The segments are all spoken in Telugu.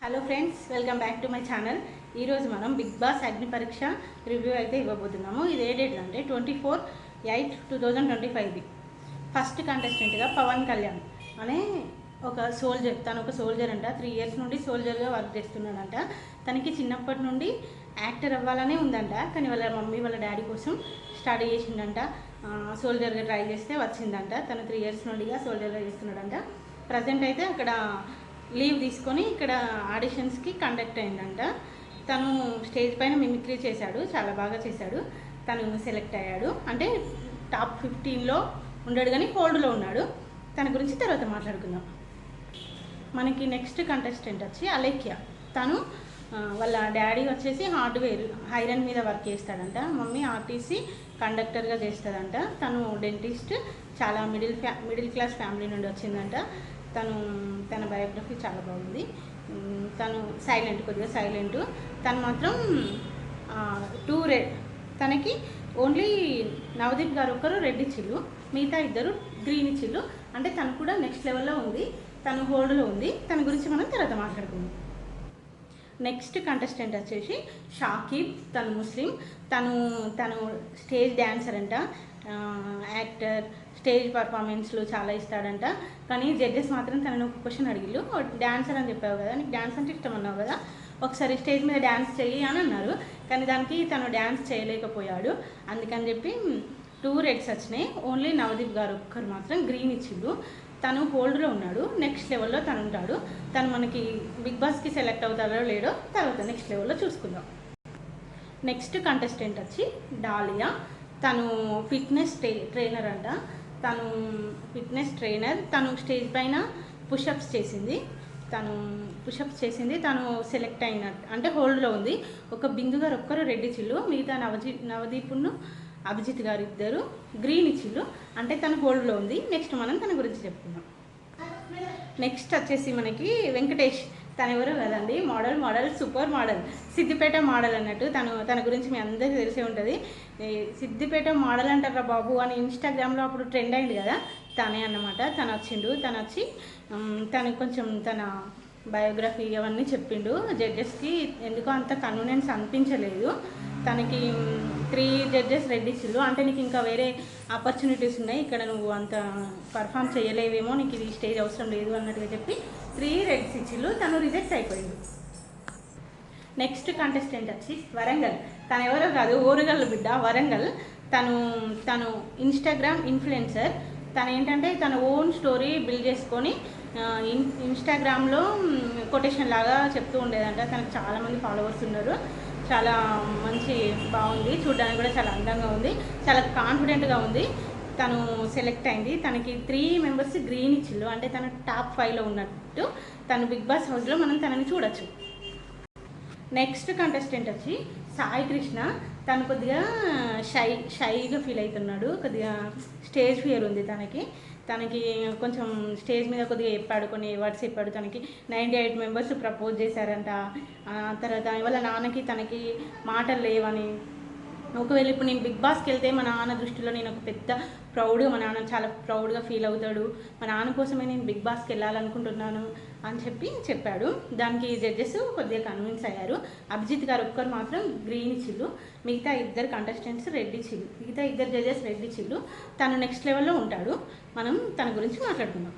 Hello friends, welcome back to my channel. ఈరోజు మనం బిగ్ బాస్ అగ్ని పరీక్ష రివ్యూ అయితే ఇవ్వబోతున్నాము. ఇది ఏ డేట్ అంటే 24/8/2025. ఫస్ట్ కంటెస్టెంట్గా పవన్ కళ్యాణ్ అనే ఒక సోల్జర్. తను ఒక సోల్జర్ అంట. 3 years నుండి సోల్జర్గా వర్క్ చేస్తున్నాడంట. తనకి చిన్నప్పటి నుండి యాక్టర్ అవ్వాలనే ఉందంట. కానీ వాళ్ళ మమ్మీ వాళ్ళ డాడీ కోసం స్టడీ చేసిందంట. సోల్జర్గా ట్రై చేస్తే వచ్చిందంట. తను 3 years నుండిగా సోల్జర్గా చేస్తున్నాడంట. ప్రజెంట్ అయితే అక్కడ లీవ్ తీసుకొని ఇక్కడ ఆడిషన్స్కి కండక్ట్ అయిందంట. తను స్టేజ్ పైన మిమిక్రీ చేశాడు, చాలా బాగా చేశాడు. తను సెలెక్ట్ అయ్యాడు. అంటే టాప్ 15లో ఉన్నాడు కానీ హోల్డ్లో ఉన్నాడు. తన గురించి తర్వాత మాట్లాడుకుందాం. మనకి నెక్స్ట్ కంటెస్టెంట్ వచ్చి అలేఖ్య. తను వాళ్ళ డాడీ వచ్చేసి హార్డ్వేర్ ఐరన్ మీద వర్క్ చేస్తాడంట. మమ్మీ ఆర్టీసీ కండక్టర్గా చేస్తుందంట. తను డెంటిస్ట్. చాలా మిడిల్ క్లాస్ ఫ్యామిలీ నుండి వచ్చిందంట. తన బయోగ్రఫీ చాలా బాగుంది. తను కొద్దిగా సైలెంట్. తను మాత్రం 2 రెడ్. తనకి ఓన్లీ నవదీప్ గారు ఒకరు రెడ్ ఇచ్చిళ్ళు, మిగతా 2 గ్రీన్ ఇచ్చిళ్ళు. అంటే తను కూడా నెక్స్ట్ లెవెల్లో ఉంది. తను హోల్డ్లో ఉంది. తన గురించి మనం తర్వాత మాట్లాడుకుందాం. నెక్స్ట్ కంటెస్టెంట్ వచ్చేసి షాకిబ్. తను ముస్లిం. తను స్టేజ్ డ్యాన్సర్ అంట. యాక్టర్, స్టేజ్ పర్ఫార్మెన్స్లు చాలా ఇస్తాడంట. కానీ జడ్జెస్ మాత్రం తనను ఒక క్వశ్చన్ అడిగిళ్ళు. డాన్సర్ అని చెప్పావు కదా, నీకు డాన్స్ అంటే ఇష్టం అన్నావు కదా, ఒకసారి స్టేజ్ మీద డ్యాన్స్ చెయ్యి అని అన్నారు. కానీ దానికి తను డ్యాన్స్ చేయలేకపోయాడు. అందుకని చెప్పి 2 రెడ్స్ వచ్చినాయి. ఓన్లీ నవదీప్ గారు ఒక్కరు మాత్రం గ్రీన్ ఇచ్చిళ్ళు. తను హోల్డ్లో ఉన్నాడు. నెక్స్ట్ లెవెల్లో తను ఉంటాడు. తను మనకి బిగ్ బాస్కి సెలెక్ట్ అవుతారో లేడో తర్వాత నెక్స్ట్ లెవెల్లో చూసుకుందాం. నెక్స్ట్ కంటెస్టెంట్ వచ్చి డాలియా. తను ఫిట్నెస్ ట్రైనర్ అంట. తను ఫిట్నెస్ ట్రైనర్. తను స్టేజ్ పైన పుషప్స్ చేసింది. తను సెలెక్ట్ అయినట్టు అంటే హోల్డ్లో ఉంది. ఒక బిందు గారు ఒక్కరు రెడ్ ఇచ్చిళ్ళు, మిగతా నవదీప్ను అభిజిత్ గారు 2 గ్రీన్ ఇచ్చిళ్ళు. అంటే తను హోల్డ్లో ఉంది. నెక్స్ట్ మనం తన గురించి చెప్పుకుందాం. నెక్స్ట్ వచ్చేసి మనకి వెంకటేష్. తను ఎవరు కదండి, model super model, Siddipet model అన్నట్టు. తన గురించి మీ అందరికీ తెలిసే ఉంటుంది. సిద్దిపేట మోడల్ అంటారా బాబు అని ఇన్స్టాగ్రామ్లో అప్పుడు ట్రెండ్ అయింది కదా, తనే అన్నమాట. తను వచ్చి తను కొంచెం తన బయోగ్రఫీ అవన్నీ చెప్పిండు. జడ్జెస్కి ఎందుకో అంత కన్వీనియన్స్ అనిపించలేదు. తనకి 3 జడ్జెస్ రెడ్ ఇచ్చిళ్ళు. అంటే నీకు ఇంకా వేరే ఆపర్చునిటీస్ ఉన్నాయి, ఇక్కడ నువ్వు అంత పర్ఫామ్ చేయలేవేమో, నీకు ఇది స్టేజ్ అవసరం లేదు అన్నట్టుగా చెప్పి 3 రెడ్స్ ఇచ్చిళ్ళు. తను రిజెక్ట్ అయిపోయింది. నెక్స్ట్ కంటెస్టెంట్ వచ్చి వరంగల్. తను ఎవరో కాదు, ఓరుగల్ బిడ్డ వరంగల్. తను ఇన్స్టాగ్రామ్ ఇన్ఫ్లుయెన్సర్. తను ఏంటంటే తన ఓన్ స్టోరీ బిల్డ్ చేసుకొని ఇన్స్టాగ్రామ్లో కొటేషన్ లాగా చెప్తూ ఉండేదంట. తనకు చాలామంది ఫాలోవర్స్ ఉన్నారు. చాలా బాగుంది, చూడడానికి కూడా చాలా అందంగా ఉంది, చాలా కాన్ఫిడెంట్గా ఉంది. తను సెలెక్ట్ అయింది. తనకి 3 members గ్రీన్ ఇచ్చిళ్ళు. అంటే తను టాప్ 5లో ఉన్నట్టు. తను బిగ్ బాస్ హౌస్లో మనం తనని చూడొచ్చు. నెక్స్ట్ కంటెస్టెంట్ వచ్చి సాయి కృష్ణ. తను కొద్దిగా షైగా ఫీల్ అవుతున్నాడు. కొద్దిగా స్టేజ్ ఫియర్ ఉంది తనకి కొంచెం స్టేజ్ మీద కొద్దిగా చెప్పాడు, కొన్ని వర్డ్స్ చెప్పాడు. తనకి 98 members ప్రపోజ్ చేశారంట. తర్వాత వాళ్ళ నాన్నకి తనకి మాటలు లేవని, ఒకవేళ ఇప్పుడు నేను బిగ్ బాస్కి వెళ్తే మా నాన్న దృష్టిలో నేను ఒక పెద్ద మా నాన్న చాలా ప్రౌడ్గా ఫీల్ అవుతాడు, మా నాన్న కోసమే నేను బిగ్ బాస్కి వెళ్ళాలనుకుంటున్నాను అని చెప్పాడు. దానికి జడ్జెస్ కొద్దిగా కన్విన్స్ అయ్యారు. అభిజిత్ గారు ఒక్కరు మాత్రం గ్రీన్ ఇచ్చిళ్ళు, మిగతా 2 కంటెస్టెంట్స్ రెడ్ ఇచ్చిళ్ళు, మిగతా 2 జడ్జెస్ రెడ్ ఇచ్చిళ్ళు. తను నెక్స్ట్ లెవెల్లో ఉంటాడు. మనం తన గురించి మాట్లాడుకుందాం.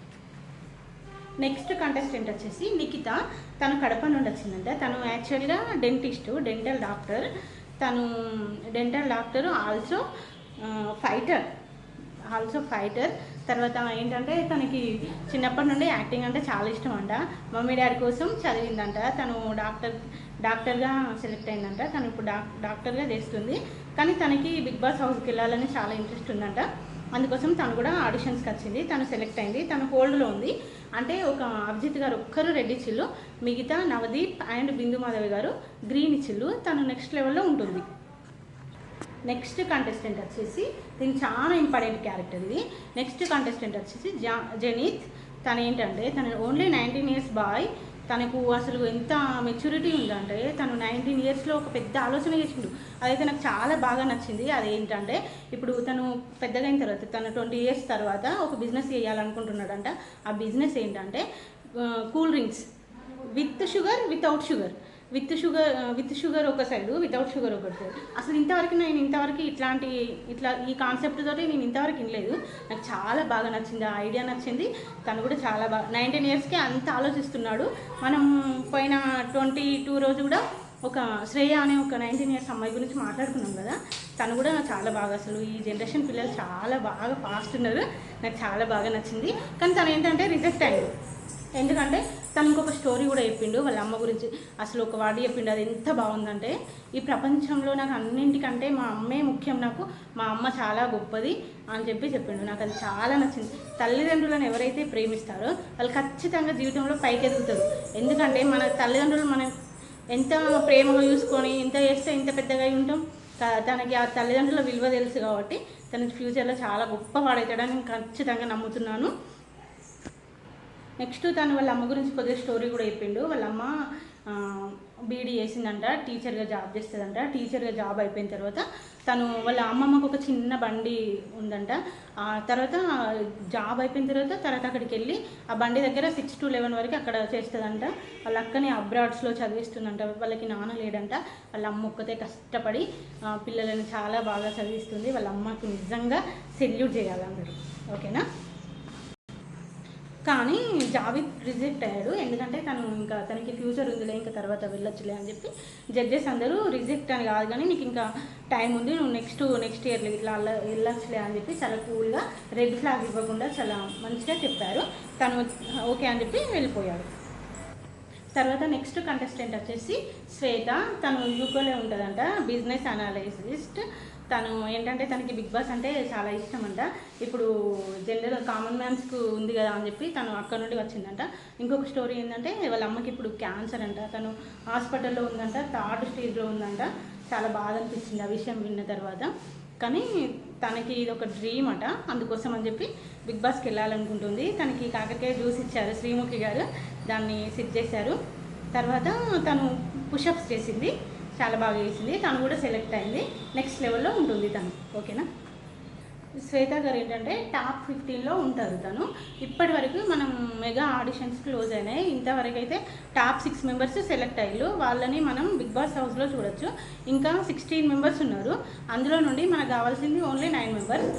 నెక్స్ట్ కంటెస్టెంట్ వచ్చేసి నిఖిత. తను కడప నుండి వచ్చిందంట. తను యాక్చువల్గా డెంటల్ డాక్టర్. తను డెంటల్ డాక్టర్, ఆల్సో ఫైటర్. తర్వాత ఏంటంటే తనకి చిన్నప్పటి నుండి యాక్టింగ్ అంటే చాలా ఇష్టం అంట. మమ్మీ డాడీ కోసం చదివిందంట. తను డాక్టర్గా సెలెక్ట్ అయిందంట. తను ఇప్పుడు డాక్టర్గా చేస్తుంది. కానీ తనకి బిగ్ బాస్ హౌస్కి వెళ్ళాలని చాలా ఇంట్రెస్ట్ ఉందంట. అందుకోసం తను కూడా ఆడిషన్స్కి వచ్చింది. తను సెలెక్ట్ అయింది. తను హోల్డ్లో ఉంది. అంటే ఒక అభిజిత్ గారు ఒక్కరు రెడ్ ఇచ్చిళ్ళు, మిగతా నవదీప్ అండ్ బిందు మాధవి గారు గ్రీన్ ఇచ్చిళ్ళు. తను నెక్స్ట్ లెవెల్లో ఉంటుంది. నెక్స్ట్ కంటెస్టెంట్ వచ్చేసి దీనికి చాలా ఇంపార్టెంట్ క్యారెక్టర్ ఇది. నెక్స్ట్ కంటెస్టెంట్ వచ్చేసి జెనీత్. తను ఏంటంటే తను ఓన్లీ 19 years బాయ్. తనకు అసలు ఎంత మెచ్యూరిటీ ఉందంటే తను 19 yearsలో ఒక పెద్ద ఆలోచన చేసిండు. అదైతే నాకు చాలా బాగా నచ్చింది. అదేంటంటే ఇప్పుడు తను పెద్దగా అయిన తర్వాత తను 20 years తర్వాత ఒక బిజినెస్ చేయాలనుకుంటున్నాడంట. ఆ బిజినెస్ ఏంటంటే cool drinks with sugar with sugar ఒక సైడు, వితౌట్ షుగర్ ఒకటి సైడ్. అసలు ఇంతవరకు ఇట్లా ఈ కాన్సెప్ట్ తోటి నేను ఇంతవరకు వినలేదు. నాకు చాలా బాగా నచ్చింది, ఆ ఐడియా నచ్చింది. తను కూడా చాలా బాగా 19 ఇయర్స్కి అంత ఆలోచిస్తున్నాడు. మనం పోయిన 22 రోజు కూడా ఒక శ్రేయ అనే ఒక 19 ఇయర్స్ అమ్మాయి గురించి మాట్లాడుకున్నాం కదా. తను కూడా చాలా బాగా, అసలు ఈ జనరేషన్ పిల్లలు చాలా బాగా ఫాస్ట్ ఉన్నారు. నాకు చాలా బాగా నచ్చింది. కానీ తను ఏంటంటే రిజెక్ట్ అయ్యింది. ఎందుకంటే తను ఇంకొక స్టోరీ కూడా చెప్పిండు వాళ్ళ అమ్మ గురించి. అసలు ఒక వాడి చెప్పిండు, అది ఎంత బాగుందంటే, ఈ ప్రపంచంలో నాకు అన్నింటికంటే మా అమ్మే ముఖ్యం, నాకు మా అమ్మ చాలా గొప్పది అని చెప్పిండు. నాకు అది చాలా నచ్చింది. తల్లిదండ్రులను ఎవరైతే ప్రేమిస్తారో వాళ్ళు ఖచ్చితంగా జీవితంలో పైకి ఎదుగుతారు. ఎందుకంటే మన తల్లిదండ్రులు మనం ఎంత ప్రేమగా చూసుకొని ఎంత చేస్తే ఎంత పెద్దగా ఉంటాం. తనకి ఆ తల్లిదండ్రుల విలువ తెలుసు కాబట్టి తన ఫ్యూచర్లో చాలా గొప్పవాడవుతాడని నేను ఖచ్చితంగా నమ్ముతున్నాను. నెక్స్ట్ తను వాళ్ళ అమ్మ గురించి కొద్దిగా స్టోరీ కూడా చెప్పిండు. వాళ్ళ అమ్మ బీఈడీ చేసిందంట, టీచర్గా జాబ్ చేస్తుందంట. టీచర్గా జాబ్ అయిపోయిన తర్వాత తను వాళ్ళ అమ్మమ్మకు ఒక చిన్న బండి ఉందంట. ఆ తర్వాత జాబ్ అయిపోయిన తర్వాత అక్కడికి వెళ్ళి ఆ బండి దగ్గర 6 to 11 వరకు అక్కడ చేస్తుందంట. వాళ్ళ అక్కని అబ్రాడ్స్లో చదివిస్తుందంట. వాళ్ళకి నాన్న లేడంట. వాళ్ళ అమ్మ ఒక్కతే కష్టపడి పిల్లలను చాలా బాగా చదివిస్తుంది. వాళ్ళ అమ్మకు నిజంగా సెల్యూట్ చేయాలన్నారు. ఓకేనా. కానీ జావిద్ రిజెక్ట్ అయ్యాడు. ఎందుకంటే తనకి ఫ్యూచర్ ఉందిలే, ఇంకా తర్వాత వెళ్ళొచ్చులే అని చెప్పి జడ్జెస్ అందరూ రిజెక్ట్ అని కాదు, కానీ నీకు ఇంకా టైం ఉంది, నువ్వు నెక్స్ట్ ఇయర్లో ఇట్లా వెళ్ళొచ్చులే అని చెప్పి చాలా కూల్గా రెడ్ ఫ్లాగ్ ఇవ్వకుండా చాలా మంచిగా చెప్పారు. తను ఓకే అని చెప్పి వెళ్ళిపోయాడు. తర్వాత నెక్స్ట్ కంటెస్టెంట్ వచ్చేసి శ్వేత. తను యూకోలో ఉంటుందంట, బిజినెస్ అనాలిసిస్ట్. తను ఏంటంటే తనకి బిగ్ బాస్ అంటే చాలా ఇష్టం అంట. ఇప్పుడు జనరల్ కామన్ మ్యాన్స్కు ఉంది కదా అని చెప్పి తను అక్కడ నుండి వచ్చిందంట. ఇంకొక స్టోరీ ఏంటంటే వాళ్ళ అమ్మకి ఇప్పుడు క్యాన్సర్ అంట. తను హాస్పిటల్లో ఉందంట, 3rd స్టేజ్లో ఉందంట. చాలా బాధ అనిపించింది ఆ విషయం విన్న తర్వాత. కానీ తనకి ఇది ఒక డ్రీమ్ అట, అందుకోసం అని చెప్పి బిగ్ బాస్కి వెళ్ళాలనుకుంటుంది. తనకి కాకరకాయ జ్యూస్ ఇచ్చారు శ్రీముఖి గారు, దాన్ని సిట్ చేశారు. తర్వాత తను పుషప్స్ చేసింది, చాలా బాగా చేసింది. తను కూడా సెలెక్ట్ అయింది, నెక్స్ట్ లెవెల్లో ఉంటుంది తను. ఓకేనా. శ్వేత గారు ఏంటంటే టాప్ 15లో ఉంటారు. తను ఇప్పటి వరకు మనం మెగా ఆడిషన్స్ క్లోజ్ అయినాయి, ఇంతవరకు అయితే టాప్ 6 మెంబర్స్ సెలెక్ట్ అయ్యారు. వాళ్ళని మనం బిగ్ బాస్ హౌస్లో చూడొచ్చు. ఇంకా 16 మెంబర్స్ ఉన్నారు. అందులో నుండి మనకు కావాల్సింది ఓన్లీ 9 మెంబర్స్.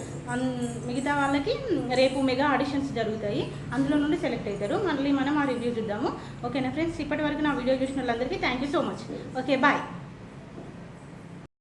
మిగతా వాళ్ళకి రేపు మెగా ఆడిషన్స్ జరుగుతాయి, అందులో నుండి సెలెక్ట్ అవుతారు. మళ్ళీ మనం ఆ రివ్యూ చూద్దాము. ఓకేనా ఫ్రెండ్స్. ఇప్పటి వరకు నా వీడియో చూసిన వాళ్ళందరికీ thank you so much. Okay, bye.